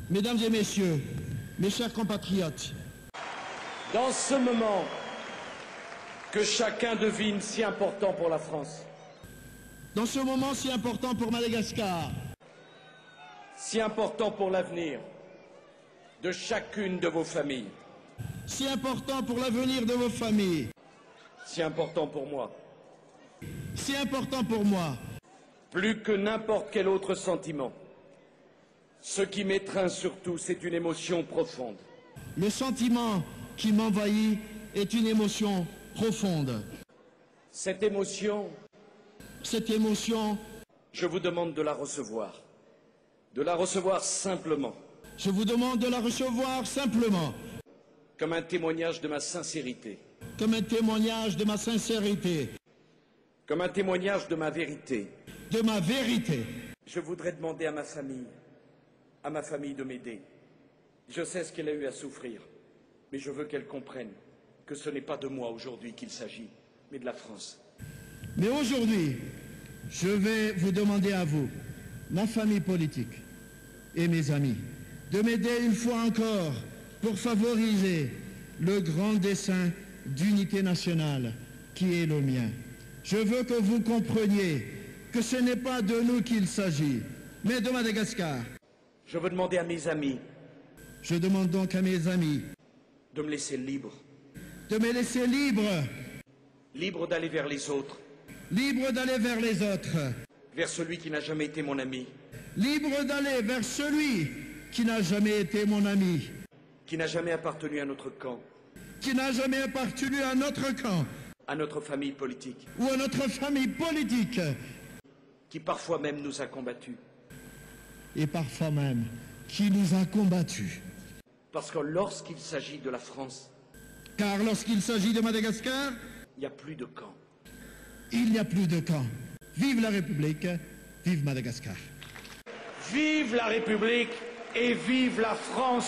Mesdames et messieurs, mes chers compatriotes, dans ce moment que chacun devine si important pour la France, dans ce moment si important pour Madagascar, si important pour l'avenir de chacune de vos familles, si important pour l'avenir de vos familles, si important pour moi, si important pour moi, plus que n'importe quel autre sentiment, ce qui m'étreint surtout, c'est une émotion profonde. le sentiment qui m'envahit est une émotion profonde. Cette émotion, je vous demande de la recevoir simplement, je vous demande de la recevoir simplement, comme un témoignage de ma sincérité, comme un témoignage de ma sincérité, comme un témoignage de ma vérité. de ma vérité. Je voudrais demander à ma famille de m'aider. Je sais ce qu'elle a eu à souffrir, mais je veux qu'elle comprenne que ce n'est pas de moi aujourd'hui qu'il s'agit, mais de la France. Mais aujourd'hui, je vais vous demander à vous, ma famille politique et mes amis, de m'aider une fois encore pour favoriser le grand dessein d'unité nationale qui est le mien. Je veux que vous compreniez que ce n'est pas de nous qu'il s'agit, mais de Madagascar. Je veux demander à mes amis Je demande donc à mes amis de me laisser libre, de me laisser libre, libre d'aller vers les autres, libre d'aller vers les autres, vers celui qui n'a jamais été mon ami, libre d'aller vers celui qui n'a jamais été mon ami, qui n'a jamais appartenu à notre camp, qui n'a jamais appartenu à notre camp à notre famille politique, ou à notre famille politique, qui parfois même nous a combattus. et parfois même qui nous a combattus. Parce que lorsqu'il s'agit de la France, Car lorsqu'il s'agit de Madagascar, il n'y a plus de camp. il n'y a plus de camp. Vive la République, vive Madagascar. Vive la République et vive la France!